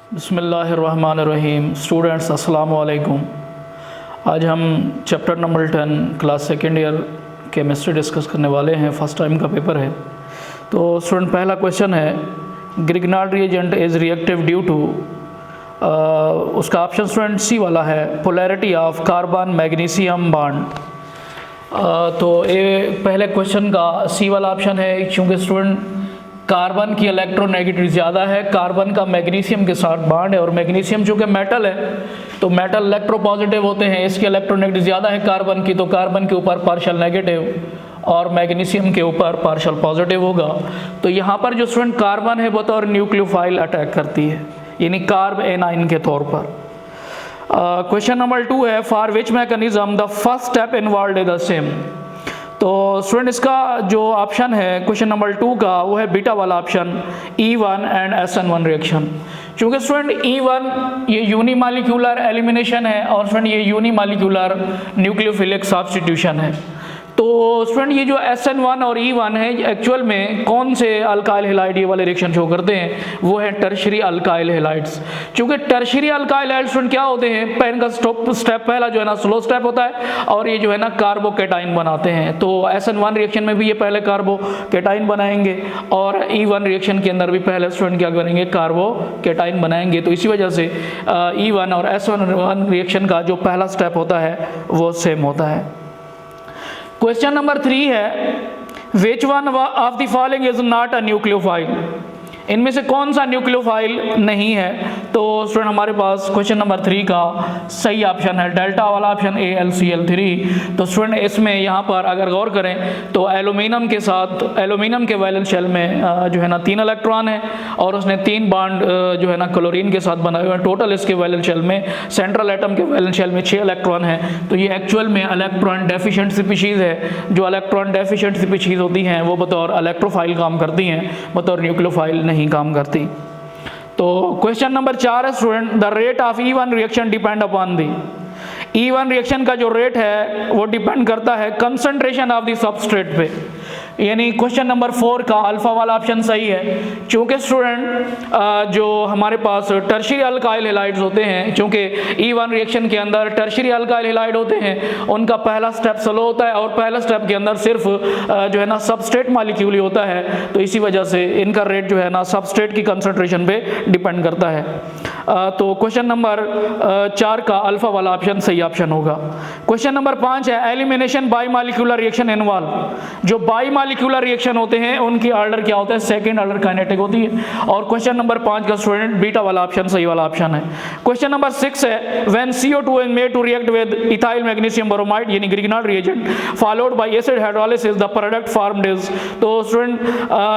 बिस्मिल्लाहिर्रहमानिर्रहीम। स्टूडेंट्स अस्सलाम वालेकुम। आज हम chapter number 10 class second year chemistry discuss करने वाले हैं। फर्स्ट टाइम का पेपर है। तो स्टूडेंट पहला क्वेश्चन है, Grignard reagent is reactive due to, उसका ऑप्शन स्टूडेंट सी वाला है, polarity of carbon magnesium bond. तो ये पहले क्वेश्चन का सी वाला ऑप्शन है, क्योंकि स्टूडेंट कार्बन की इलेक्ट्रोनेगेटिविटी ज़्यादा है, कार्बन का मैग्नीशियम के साथ बॉन्ड है, और मैग्नीशियम चूँकि मेटल है तो मेटल इलेक्ट्रोपॉजिटिव होते हैं, इसकी इलेक्ट्रोनेगेटिविटी ज़्यादा है कार्बन की, तो कार्बन के ऊपर पार्शियल नेगेटिव और मैग्नीशियम के ऊपर पार्शियल पॉजिटिव होगा। तो यहाँ पर जो स्टूडेंट कार्बन है बतौर न्यूक्लियोफाइल अटैक करती है, यानी कार्ब एनाइन के तौर पर। क्वेश्चन नंबर 2 है, for which mechanism the first step involve is the same. तो स्टूडेंट इसका जो ऑप्शन है क्वेश्चन नंबर 2 का, वो है बीटा वाला option, E1 and SN1 reaction. क्योंकि स्टूडेंट E1 ये यूनिमॉलिक्यूलर एलिमिनेशन है और स्टूडेंट ये यूनिमॉलिक्यूलर न्यूक्लियोफिलिक सब्स्टिट्यूशन है। तो स्टूडेंट ये जो SN1 और E1 है एक्चुअल में कौन से अल्काइल हैलाइड ये वाले रिएक्शन शो करते हैं, वो है टर्शियरी अल्काइल हैलाइड्स। क्योंकि टर्शियरी अल्काइल हैलाइड्स स्टूडेंट क्या होते हैं, पेन का स्टेप पहला जो है ना स्लो स्टेप होता है और ये जो है ना कार्बोकेटाइन बनाते हैं। तो SN1 रिएक्शन में भी ये पहले कार्बोकेटाइन बनाएंगे और E1 रिएक्शन के अंदर भी पहले स्टूडेंट क्या करेंगे, कार्बोकेटाइन बनाएंगे। तो इसी वजह से E1 और SN1 रिएक्शन का जो पहला स्टेप होता है वो सेम होता है। क्वेश्चन नंबर 3 है, विच one of the following is not a nucleophile, इनमें से कौन सा न्यूक्लियोफाइल नहीं है। तो स्टूडेंट हमारे पास क्वेश्चन नंबर 3 का सही ऑप्शन है डेल्टा वाला ऑप्शन AlCl3। तो स्टूडेंट इसमें यहाँ पर अगर गौर करें तो एल्यूमिनियम के साथ, एल्यूमिनियम के वैलेंस शेल में जो है ना 3 इलेक्ट्रॉन है और उसने 3 बॉन्ड जो है ना क्लोरीन के साथ बनाए हुए हैं। टोटल इसके वैलेंस शेल में, सेंट्रल एटम के वैलेंस शेल में 6 इलेक्ट्रॉन है। तो ये एक्चुअल में इलेक्ट्रॉन डेफिशिएंट स्पीशीज़ है। जो इलेक्ट्रॉन डेफिशिएंट स्पीशीज़ होती हैं वो बतौर इलेक्ट्रोफाइल काम करती हैं, बतौर न्यूक्लियोफाइल नहीं काम करती। तो क्वेश्चन नंबर 4 है student, the rate of E1 reaction depend upon the, E1 reaction का जो रेट है वो डिपेंड करता है कंसंट्रेशन ऑफ द सबस्ट्रेट पे। यानी क्वेश्चन नंबर 4 का अल्फा वाला ऑप्शन सही है। क्योंकि स्टूडेंट जो हमारे पास टर्शियरी अल्काइल हैलाइड्स होते हैं, क्योंकि E1 रिएक्शन के अंदर टर्शियरी अल्काइल हैलाइड होते हैं, उनका पहला स्टेप स्लो होता है और पहला स्टेप के अंदर सिर्फ जो है ना सबस्ट्रेट मॉलिक्यूल ही होता है। तो इसी वजह से इनका रेट जो है ना सबस्ट्रेट की कंसंट्रेशन पे डिपेंड करता है। तो क्वेश्चन नंबर 4 का अल्फा वाला ऑप्शन सही ऑप्शन होगा। क्वेश्चन नंबर 5 है, elimination by molecular reaction involve, जो बाई मॉलिक्यूलर रिएक्शन होते हैं उनकी ऑर्डर क्या होता है, सेकंड ऑर्डर काइनेटिक होती है। और क्वेश्चन नंबर 5 का स्टूडेंट बीटा वाला ऑप्शन सही वाला ऑप्शन है। क्वेश्चन नंबर 6 है, when CO2 is made to react with ethyl magnesium bromide यानी Grignard reagent followed by acid hydrolysis the product formed is. तो स्टूडेंट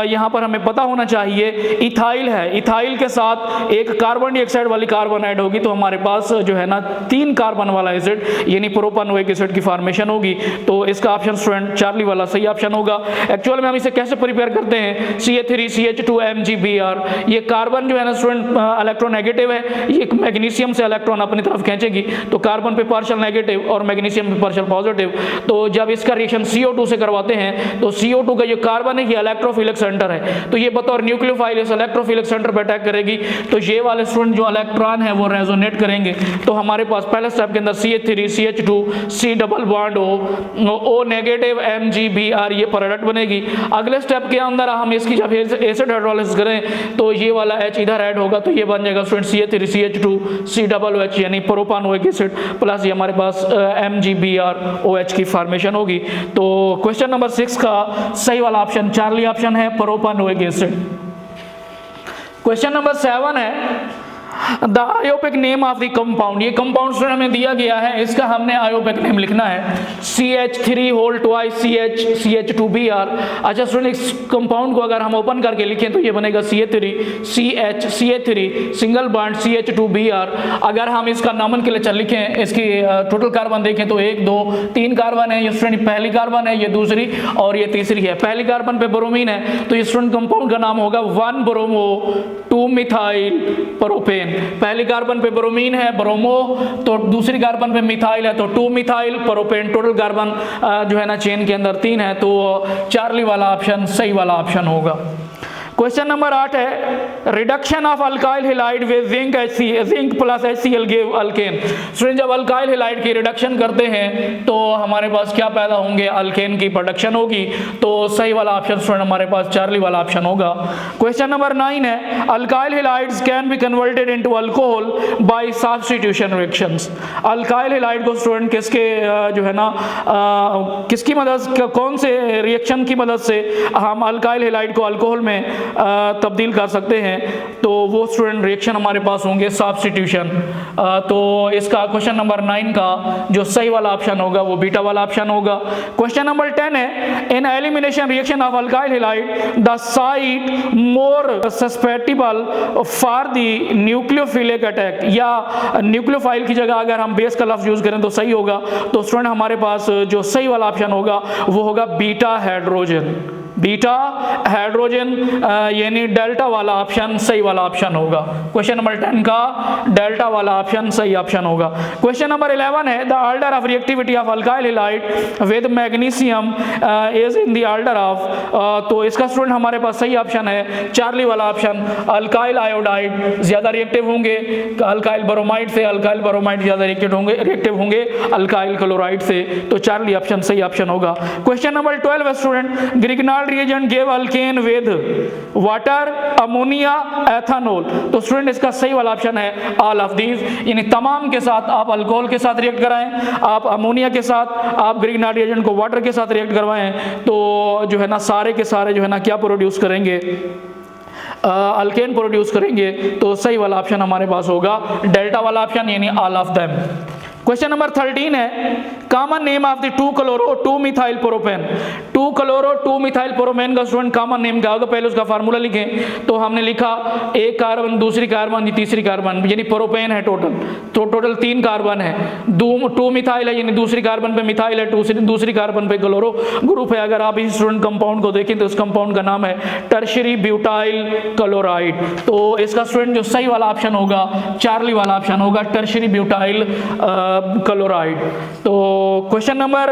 यहाँ पर हमें पता होना चाहिए इथाइल है, इथाइल के साथ एक कार्बन डाइऑक्साइड वाली कार्बन ऐड होगी, तो हमारे पास जो है ना 3 कार्बन वाला एसिड यानी प्रोपानोइक एसिड की फॉर्मेशन होगी। तो इसका ऑप्शन स्टूडेंट चार्ली वाला सही ऑप्शन होगा। एक्चुअल में हम इसे कैसे प्रिपेयर करते हैं, CH3CH2MgBr, ये कार्बन जो है ना स्टूडेंट इलेक्ट्रोनेगेटिव है, ये मैग्नीशियम से इलेक्ट्रॉन अपनी तरफ खींचेगी, तो कार्बन पे पार्शियल नेगेटिव और मैग्नीशियम पे पार्शियल पॉजिटिव। तो जब इसका रिएक्शन CO2 से करवाते हैं तो CO2 का जो कार्बन है ये इलेक्ट्रोफिलिक सेंटर है, तो ये बतौर न्यूक्लियोफाइल इस इलेक्ट्रोफिलिक सेंटर पर अटैक करेगी। तो ये वाले स्टूडेंट जो इलेक्ट्रॉन है वो रेजोनेट करेंगे। तो हमारे पास पहले स्टेप के अंदर CH3CH2 C double bond O negative MgBr ये प्रोडक्ट बनेगी। अगले स्टेप के अंदर हम इसकी जब एसिड हाइड्रोलिसिस करें तो ये वाला H इधर ऐड होगा, तो ये बन जाएगा student CH3CH2 C double OH यानी प्रोपानोइक एसिड प्लस ये हमारे पास MgBr OH की फॉर्मेशन होगी। तो क्वेश्चन नंबर 6 का सही वाला ऑप्शन चार्ली ऑप्शन है, प्रोपानोइक एसिड। क्वेश्चन नंबर 7 है, the IUPAC name of the compound, ये कंपाउंड स्टूडेंट हमें दिया गया है, इसका हमने आयोपेक नेम लिखना है CH3 होल ट्वाइस CH2Br। अच्छा स्टूडेंट इस कंपाउंड को अगर हम ओपन करके लिखें तो ये बनेगा CH3 सिंगल बॉन्ड CH2Br। अगर हम इसका नॉमेनक्लेचर लिखें, इसकी टोटल कार्बन देखें तो 1 2 3 कार्बन है, ये स्टूडेंट पहली कार्बन है, ये दूसरी और ये तीसरी है। पहली कार्बन पे ब्रोमीन है तो ये स्टूडेंट कंपाउंड का नाम होगा 1 ब्रोमो 2 मिथाइल प्रोपेन। पहली कार्बन पे ब्रोमीन है ब्रोमो, तो दूसरी कार्बन पे मिथाइल है तो 2 मिथाइल प्रोपेन। टोटल कार्बन जो है ना चेन के अंदर 3 है, तो चार्ली वाला ऑप्शन सही वाला ऑप्शन होगा। क्वेश्चन नंबर 8 है reduction of alkyl halide with zinc plus HCl give alkane. Student जब अल्काइल हैलाइड की रिडक्शन करते हैं तो हमारे पास क्या पैदा होंगे, अल्केन की प्रोडक्शन होगी। तो सही वाला ऑप्शन स्टूडेंट हमारे पास चार्ली वाला ऑप्शन होगा। क्वेश्चन नंबर 9 है alkyl halides can be converted into alcohol by substitution reactions. Alkyl halide को स्टूडेंट किसके जो है ना किसकी मदद, कौन से रिएक्शन की मदद से हम अल्काइल हैलाइड को अल्कोहल में तब्दील कर सकते हैं। तो वो स्टूडेंट रिएक्शन हमारे पास होंगे सब्स्टिट्यूशन। तो इसका क्वेश्चन नंबर 9 का जो सही वाला ऑप्शन होगा वो बीटा वाला ऑप्शन होगा। क्वेश्चन नंबर 10 है in elimination reaction of alkyl halide the site more susceptible for the nucleophilic attack, या न्यूक्लियोफाइल की जगह अगर हम बेस का लफ्ज यूज करें तो सही होगा। तो स्टूडेंट हमारे पास जो सही वाला ऑप्शन होगा वो होगा बीटा हाइड्रोजन। बीटा हाइड्रोजन यानी डेल्टा वाला ऑप्शन सही वाला ऑप्शन होगा। क्वेश्चन नंबर 10 का डेल्टा वाला ऑप्शन सही ऑप्शन होगा। क्वेश्चन नंबर 11 है the order of reactivity of alkyl halide with magnesium is in the order of, तो इसका स्टूडेंट हमारे पास सही ऑप्शन है चार्ली वाला ऑप्शन। अल्काइल आयोडाइड ज्यादा रिएक्टिव होंगे अल्काइल ब्रोमाइड से, अल्काइल ब्रोमाइड ज्यादा रिएक्टिव होंगे अल्काइल क्लोराइड से। तो चार्ली ऑप्शन सही ऑप्शन होगा। क्वेश्चन नंबर 12 है student Grignard reagent gave alkane with water, ammonia, ethanol। तो स्टूडेंट इसका सही वाला ऑप्शन है all of these, यानी तमाम के साथ आप अल्कोहल के साथ रिएक्ट कराएं, आप अमोनिया के साथ, आप ग्रिग्नाल्ड रिएजेंट को वाटर के साथ रिएक्ट करवाएं, तो जो है ना सारे के सारे जो है ना क्या प्रोड्यूस करेंगे, अल्केन प्रोड्यूस करेंगे। तो सही वाला ऑप्शन हमारे पास होगा डेल्टा वाला ऑप्शन यानी all of them. Question number 13 है common name of the 2-chloro-2-methyl propane. 2-chloro-2-methyl propane का स्टूडेंट कॉमन नेम क्या होगा, पहले उसका फार्मूला लिखें। तो हमने लिखा एक कार्बन, दूसरी कार्बन, तीसरी कार्बन, यानी प्रोपेन है टोटल, तो टोटल 3 कार्बन है। 2-methyl है यानी दूसरी कार्बन पे मिथाइल है, दूसरी कार्बन पे क्लोरो ग्रुप है। अगर आप इस स्टूडेंट कंपाउंड को देखें तो इस कंपाउंड का नाम है टर्शियरी ब्यूटाइल क्लोराइड। तो इसका स्टूडेंट जो सही वाला ऑप्शन होगा चार्ली वाला ऑप्शन होगा टर्शियरी ब्यूटाइल क्लोराइड। तो क्वेश्चन नंबर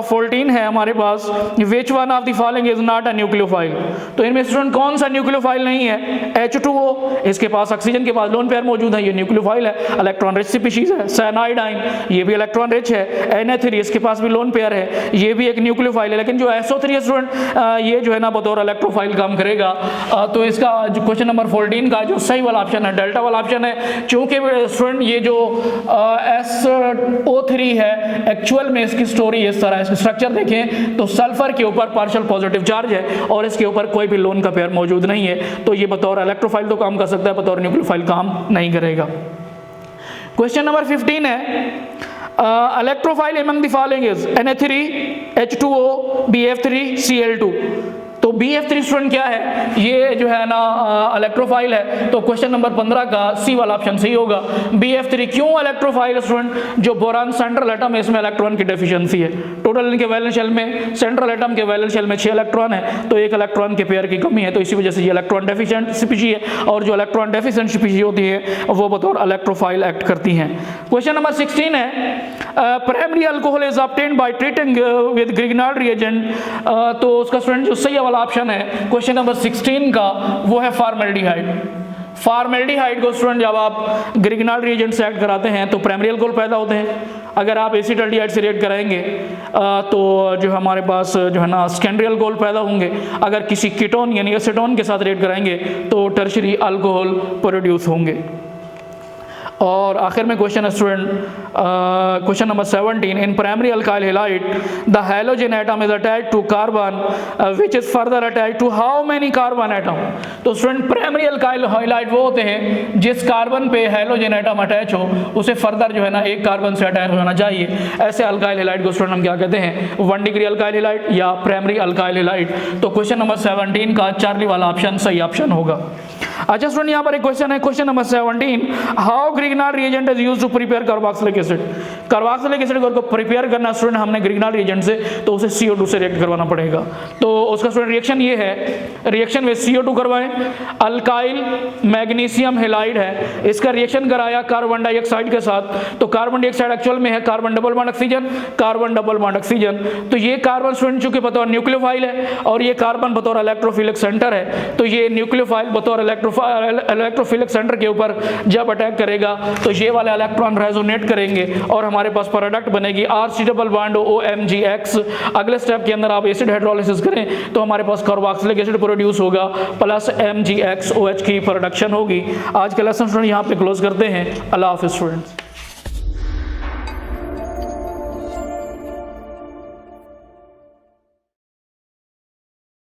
14 है हमारे पास which one of the following is not a nucleophile. तो इनमें स्टूडेंट कौन सा न्यूक्लियोफाइल नहीं है, H2O, इसके पास ऑक्सीजन के पास लोन पेयर मौजूद है, ये न्यूक्लियोफाइल है, इलेक्ट्रॉन रिच स्पीशीज है। साइनाइडाइन ये भी इलेक्ट्रॉन रिच है। Na3 इसके पास भी लोन पेयर है, ये भी एक न्यूक्लियोफाइल है। लेकिन जो SO3 स्टूडेंट ये जो है ना बतौर इलेक्ट्रोफाइल काम करेगा। तो इसका जो क्वेश्चन नंबर 14 का जो सही वाला ऑप्शन है डेल्टा वाला ऑप्शन है। चूंकि स्टूडेंट ये जो SO3 है एक्चुअल में इसकी स्टोरी इस तरह, इसकी स्ट्रक्चर देखें तो सल्फर के ऊपर पार्शियल पॉजिटिव चार्ज है और इसके ऊपर कोई भी लोन का पेयर मौजूद नहीं है। तो ये बतौर इलेक्ट्रोफाइल तो काम कर सकता है, बतौर न्यूक्लियोफाइल काम नहीं करेगा। क्वेश्चन नंबर 15 है electrophile among the following is Na3, H2O, BF3, Cl2। तो BF3 स्टूडेंट क्या है, ये जो है ना इलेक्ट्रोफाइल है। तो क्वेश्चन नंबर 15 का सी वाला ऑप्शन सही होगा। BF3 क्यों इलेक्ट्रोफाइल स्टूडेंट, जो बोरान सेंट्रल एटम है इसमें इलेक्ट्रॉन की डेफिशिएंसी है। टोटल इनके वैलेंस शेल में, सेंट्रल एटम के वैलेंस शेल में 6 इलेक्ट्रॉन है, तो एक इलेक्ट्रॉन के पेयर की कमी है, तो इसी वजह से ये इलेक्ट्रॉन डेफिशिएंट स्पीशी है। और जो इलेक्ट्रॉन डेफिशिएंट स्पीशी होती है वो बतौर इलेक्ट्रोफाइल एक्ट करती हैं। क्वेश्चन नंबर 16 है primary alcohol is obtained by treating with Grignard reagent. तो उसका स्टूडेंट जो सही वाला ऑप्शन है क्वेश्चन नंबर 16 का वो है फॉर्मेल्डिहाइड। फॉर्मेल्डिहाइड को स्टूडेंट जब आप ग्रिग्नाल्ड रिएजेंट से एक्ट कराते हैं तो प्राइमरी अल्कोहल पैदा होते हैं। अगर आप एसिटाल्डिहाइड से रिएक्ट कराएंगे तो जो हमारे पास जो है ना सेकेंडरी अल्कोहल पैदा होंगे। अगर किसी कीटोन यानी एसीटोन के साथ रिएक्ट कराएंगे तो टर्शियरी अल्कोहल प्रोड्यूस होंगे। और आखिर में क्वेश्चन है student question number 17 in primary alkyl halide the halogen atom is attached to carbon which is further attached to how many carbon atom. तो स्टूडेंट प्राइमरी अल्काइल हैलाइड वो होते हैं जिस कार्बन पे हैलोजन एटम अटैच हो उसे further जो है ना एक कार्बन से अटैच होना चाहिए। ऐसे अल्काइल हैलाइड को स्टूडेंट हम क्या कहते हैं, 1 डिग्री अल्काइल हैलाइड या प्राइमरी अल्काइल हैलाइड। तो क्वेश्चन नंबर 17 का चार्ली वाला ऑप्शन सही ऑप्शन होगा। अच्छा स्टूडेंट यहाँ पर एक क्वेश्चन है question number 17 how Grignard reagent is used to prepare carboxylic acid. Carboxylic acid को प्रिपेयर करना स्टूडेंट हमने ग्रिग्नाल रिएजेंट से, तो उसे CO2 से रिएक्ट करवाना पड़ेगा। तो उसका स्टूडेंट रिएक्शन ये है, रिएक्शन में CO2 करवाएं, अल्काइल मैग्नीशियम हैलाइड है, इसका रिएक्शन कराया कार्बन डाइऑक्साइड के साथ, तो कार्बन डाइऑक्साइड एक्चुअल में है carbon double bond oxygen, carbon double bond oxygen. तो ये कार्बन स्टूडेंट चूंकि बतौर न्यूक्लियोफाइल है और ये कार्बन बतौर इलेक्ट्रोफिलिक सेंटर है, तो ये न्यूक्लियोफाइल बतौर इलेक्ट्रोफिलिक सेंटर के ऊपर जब अटैक करेगा तो ये वाले इलेक्ट्रॉन रेजोनेट करेंगे और हमारे पास प्रोडक्ट बनेगी RC डबल बॉन्ड OMgX। अगले स्टेप के अंदर आप एसिड हाइड्रोलिसिस करें तो हमारे पास कार्बोक्सिलिक एसिड प्रोड्यूस होगा प्लस MgXOH की प्रोडक्शन होगी। आज का लेसन स्टूडेंट यहाँ पे क्लोज करते हैं। अल्लाह हाफिज़ स्टूडेंट्स।